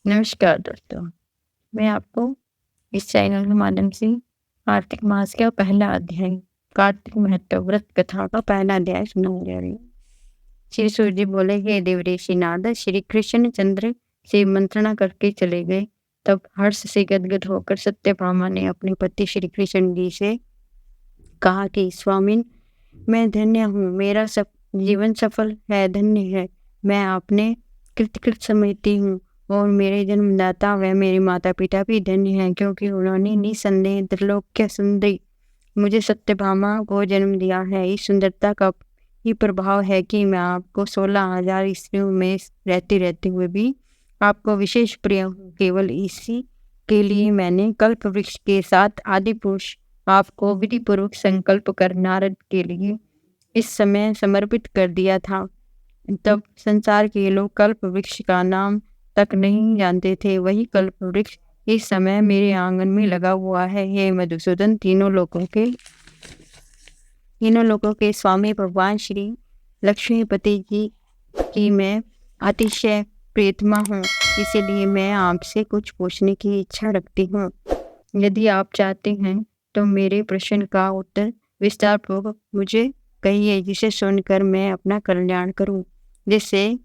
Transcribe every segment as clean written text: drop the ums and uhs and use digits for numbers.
नमस्कार दोस्तों, मैं आपको इस चैनल के माध्यम से कार्तिक मास का पहला अध्याय कार्तिक महत्व व्रत कथा का पहला अध्याय सुनाने जा रही हूँ। श्री सूर्य जी बोले, हे देवऋषि नारद, श्री कृष्ण चंद्र से मंत्रणा करके चले गए। तब हर्ष से गदगद होकर सत्यभामा ने अपने पति श्री कृष्ण जी से कहा कि स्वामिन, मैं धन्य हूँ, मेरा सब जीवन सफल है, धन्य है। मैं अपने कृतकृत समझती हूँ और मेरे जन्मदाता व मेरे माता पिता भी धन्य हैं, क्योंकि उन्होंने निसंदेह त्रिलोक्य सुंदरी मुझे सत्यभामा को जन्म दिया है। इस सुंदरता का ही प्रभाव है कि मैं आपको 16,000 स्त्रियों में रहते हुए भी आपको विशेष प्रिय हूँ। केवल इसी के लिए मैंने कल्प वृक्ष के साथ आदि पुरुष आपको विधि पूर्वक संकल्प कर नारद के लिए इस समय समर्पित कर दिया था। तब संसार के लोग कल्प वृक्ष का नाम तक नहीं जानते थे। वही कल्प वृक्ष इस समय मेरे आंगन में लगा हुआ है। हे मधुसूदन, तीनों लोगों के स्वामी भगवान श्री लक्ष्मीपति जी की मैं अतिशय प्रियतमा हूँ, इसीलिए मैं आपसे कुछ पूछने की इच्छा रखती हूँ। यदि आप चाहते हैं तो मेरे प्रश्न का उत्तर विस्तार पूर्वक मुझे कहिए, जिसे सुनकर मैं अपना कल्याण करूं, जिससे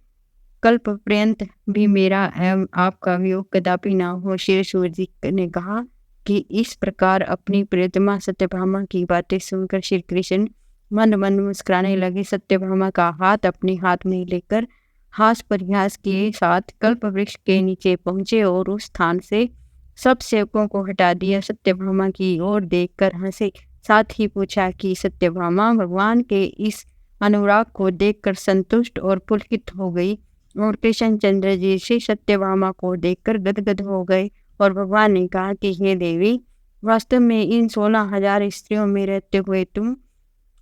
कल्प पर्यंत भी मेरा एवं आपका वियोग कदापि ना हो। श्री सूर्य जी ने कहा कि इस प्रकार अपनी प्रियतमा सत्यभामा की बातें सुनकर श्री कृष्ण मन मन मुस्कुराने लगे। सत्यभामा का हाथ अपने हाथ में लेकर हास परिहास के साथ कल्प वृक्ष के नीचे पहुंचे और उस स्थान से सब सेवकों को हटा दिया। सत्यभामा की ओर देखकर हंसे, साथ ही पूछा कि सत्यभामा भगवान के इस अनुराग को देखकर संतुष्ट और पुलकित हो गई और कृष्णचंद्र जी से सत्यभामा को देखकर गदगद हो गए। और भगवान ने कहा कि हे देवी, वास्तव में इन 16,000 स्त्रियों में रहते हुए तुम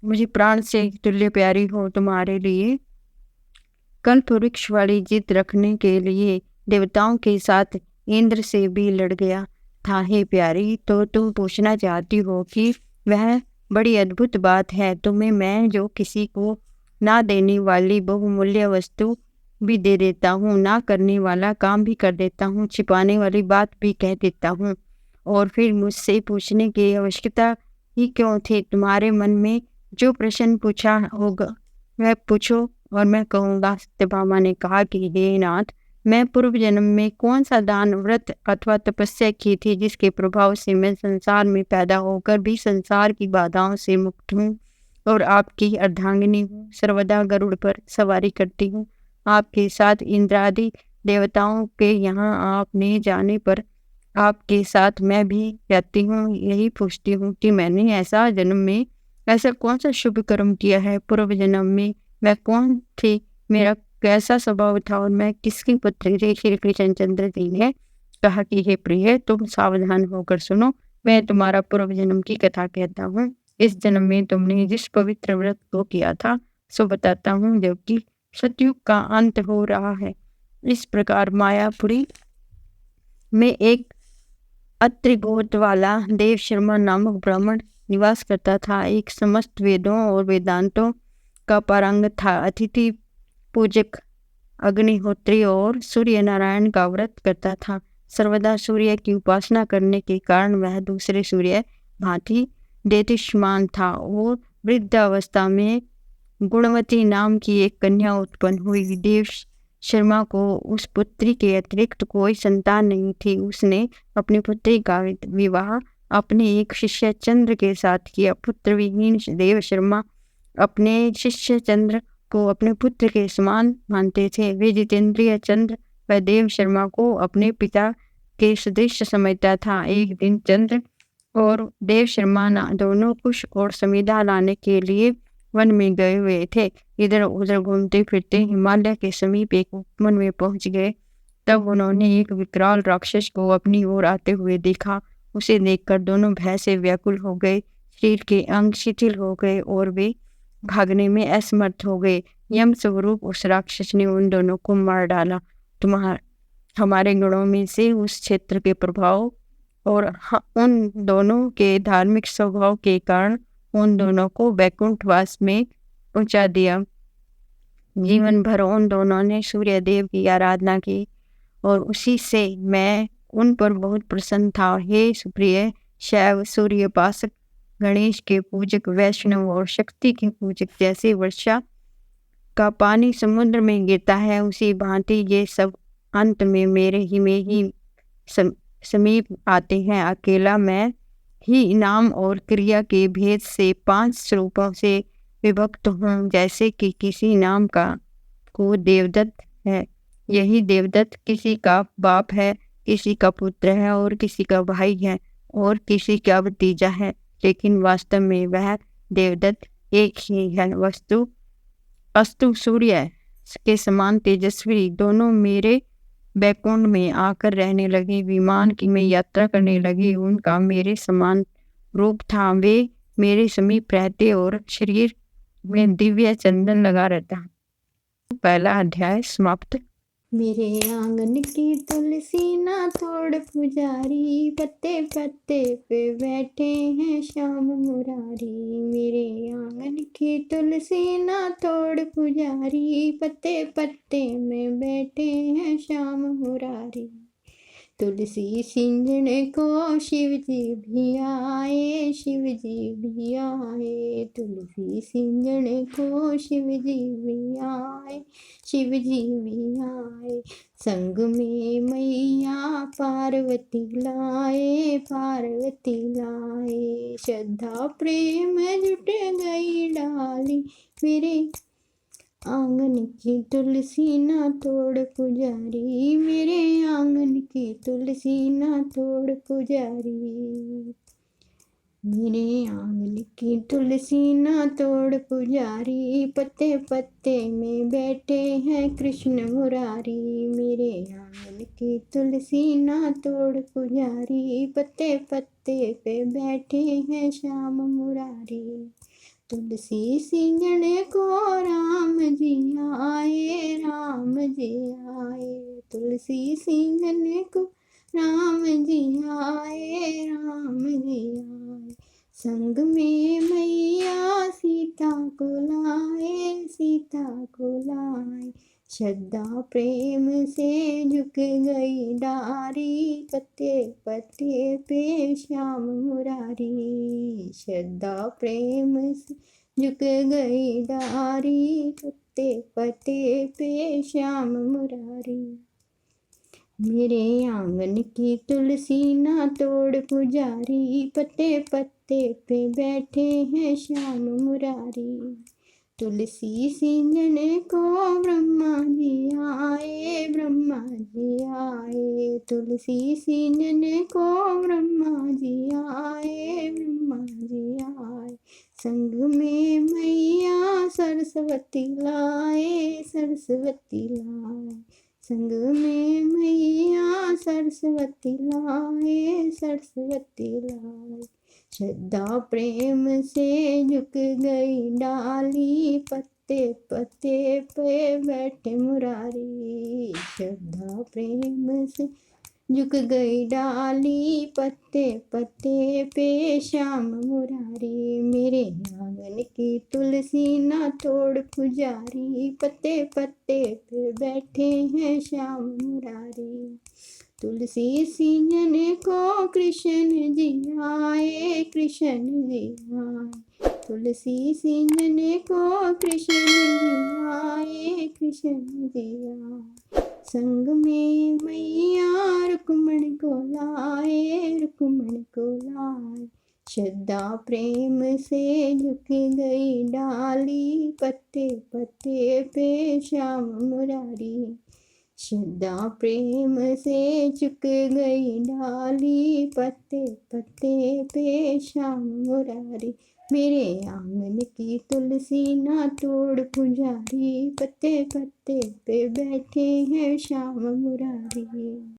मुझे प्राण से तुल्य प्यारी हो। तुम्हारे लिए कल्प वृक्ष वाली जिद रखने के लिए देवताओं के साथ इंद्र से भी लड़ गया था। हे प्यारी, तो तुम पूछना चाहती हो कि वह बड़ी अद्भुत बात है। तुम्हें मैं जो किसी को ना देने वाली बहुमूल्य वस्तु भी दे देता हूँ, ना करने वाला काम भी कर देता हूँ, छिपाने वाली बात भी कह देता हूँ, और फिर मुझसे पूछने की आवश्यकता ही क्यों थी? तुम्हारे मन में जो प्रश्न पूछा होगा वह पूछो और मैं कहूँगा। सत्यभामा ने कहा कि हे नाथ, मैं पूर्व जन्म में कौन सा दान, व्रत अथवा तपस्या की थी, जिसके प्रभाव से मैं संसार में पैदा होकर भी संसार की बाधाओं से मुक्त हूँ और आपकी अर्धांगिनी हूँ। सर्वदा गरुड़ पर सवारी करती हूँ। आपके साथ इंद्रादि देवताओं के यहाँ आपने जाने पर आपके साथ मैं भी रहती हूँ। यही पूछती हूँ कि मैंने ऐसा कौन सा शुभ कर्म किया है? पूर्व जन्म में मैं कौन थी, मेरा कैसा स्वभाव था और मैं किसकी पुत्री थी? श्री कृष्णचंद्र जी ने कहा कि हे प्रिय, तुम सावधान होकर सुनो। मैं तुम्हारा पूर्व जन्म की कथा कहता हूँ। इस जन्म में तुमने जिस पवित्र व्रत को किया था सो बताता हूँ, जबकि सतयुग का अंत हो रहा है। इस प्रकार मायापुरी में एक अत्रि गोत्र वाला देव शर्मा नामक ब्राह्मण निवास करता था। एक समस्त वेदों और वेदांतों का पारंगत था। अतिथि पूजक, अग्निहोत्री और सूर्य नारायण का व्रत करता था। सर्वदा सूर्य की उपासना करने के कारण वह दूसरे सूर्य भांति देदीप्यमान था। और वृद्धावस्था में गुणवती नाम की एक कन्या उत्पन्न हुई। देव शर्मा को उस पुत्री के अतिरिक्त कोई संतान नहीं थी। उसने अपनी पुत्री का विवाह अपने एक शिष्य चंद्र के साथ किया। पुत्र विहीन देव शर्मा अपने शिष्य चंद्र को अपने पुत्र के समान मानते थे। वे जितेंद्रिय चंद्र व देव शर्मा को अपने पिता के सदृश समझता था। एक दिन चंद्र और देव शर्मा दोनों कुश और समीधा लाने के लिए वन में गए हुए थे। इधर उधर घूमते फिरते हिमालय के समीप एक उपवन में पहुंच गए। तब उन्होंने एक विकराल राक्षस को अपनी ओर आते हुए देखा। उसे देखकर दोनों भय से व्याकुल हो गए। शरीर के अंग शिथिल हो गए और वे भागने में असमर्थ हो गए। यम स्वरूप उस राक्षस ने उन दोनों को मार डाला। हमारे गुणों में से उस क्षेत्र के प्रभाव और उन दोनों के धार्मिक स्वभाव के कारण उन दोनों को वैकुंठवास में पहुंचा दिया। जीवन भर उन दोनों ने सूर्य देव की आराधना की और उसी से मैं उन पर बहुत प्रसन्न था। हे सुप्रिय शैव सूर्योपासक, गणेश के पूजक, वैष्णव और शक्ति के पूजक, जैसे वर्षा का पानी समुद्र में गिरता है उसी भांति ये सब अंत में मेरे ही में ही समीप आते हैं। अकेला मैं ही नाम और क्रिया के भेद से 5 स्वरूपों से विभक्त हूँ। जैसे कि किसी नाम का को देवदत्त है, यही देवदत्त किसी का बाप है, किसी का पुत्र है और किसी का भाई है और किसी का भतीजा है, लेकिन वास्तव में वह देवदत्त एक ही है। अस्तु सूर्य के समान तेजस्वी दोनों मेरे बैकुंठ में आकर रहने लगे। विमान की में यात्रा करने लगे, उनका मेरे समान रूप था। वे मेरे समीप रहते और शरीर में दिव्य चंदन लगा रहता। पहला अध्याय समाप्त। मेरे आंगन की तुलसी ना तोड़ पुजारी, पत्ते पत्ते पे बैठे हैं श्याम मुरारी। मेरे आंगन की तुलसी ना तोड़ पुजारी, पत्ते पत्ते में बैठे हैं श्याम मुरारी। तुलसी सिंजने को शिव जी भी आए, शिव जी भी आए। तुलसी सिंजने को शिव जी भी आए, शिव जी भी आए। संग में मैया पार्वती लाए, पार्वती लाए। श्रद्धा प्रेम जुट गई डाली, मेरे आंगन की तुलसी ना तोड़ पुजारी। मेरे आंगन की तुलसी ना तोड़ पुजारी। मेरे आंगन की तुलसी ना तोड़ पुजारी, पत्ते पत्ते में बैठे हैं कृष्ण मुरारी। मेरे आंगन की तुलसी ना तोड़ पुजारी, पत्ते पत्ते पे बैठे हैं श्याम मुरारी। तुलसी सिंजने को राम जी आए, राम जी आए। तुलसी सिंजने को राम जी आए, राम जी आए। संग में मैया सीता को लाए, सीता को लाए। श्रद्धा प्रेम से झुक गई डारी, पत्ते पत्ते पे श्याम मुरारी। श्रद्धा प्रेम से झुक गई डारी, पत्ते पत्ते पे श्याम मुरारी। मेरे आंगन की तुलसी ना तोड़ पुजारी, पत्ते पत्ते पे बैठे हैं श्याम मुरारी। तुलसी सिंजने को ब्रह्मा जी आए, ब्रह्मा जी आए। तुलसी सिंजने को ब्रह्मा जी आए, ब्रह्मा जी आए। संग में मैया सरस्वती लाए, सरस्वती लाए। संग में मैया सरस्वती लाए, सरस्वती लाए। श्रद्धा प्रेम से झुक गई डाली, पत्ते पत्ते पे बैठे मुरारी। श्रद्धा प्रेम से झुक गई डाली, पत्ते पत्ते पे श्याम मुरारी। मेरे आंगन की तुलसी ना तोड़ पुजारी, पत्ते पत्ते पे बैठे हैं श्याम मुरारी। तुलसी सिंजने को कृष्ण जी आए, कृष्ण जी आए। तुलसी सिंजने को कृष्ण जी आए, कृष्ण जी आए। संग में मैया रुक्मण को लाए, रुक्मण को लाए। श्रद्धा प्रेम से झुक गई डाली, पत्ते पत्ते पे श्याम मुरारी। श्रद्धा प्रेम से झुक गई डाली, पत्ते पत्ते पे श्याम मुरारी। मेरे आंगन की तुलसी ना तोड़ पुजारी, पत्ते पत्ते पे बैठे हैं श्याम मुरारी।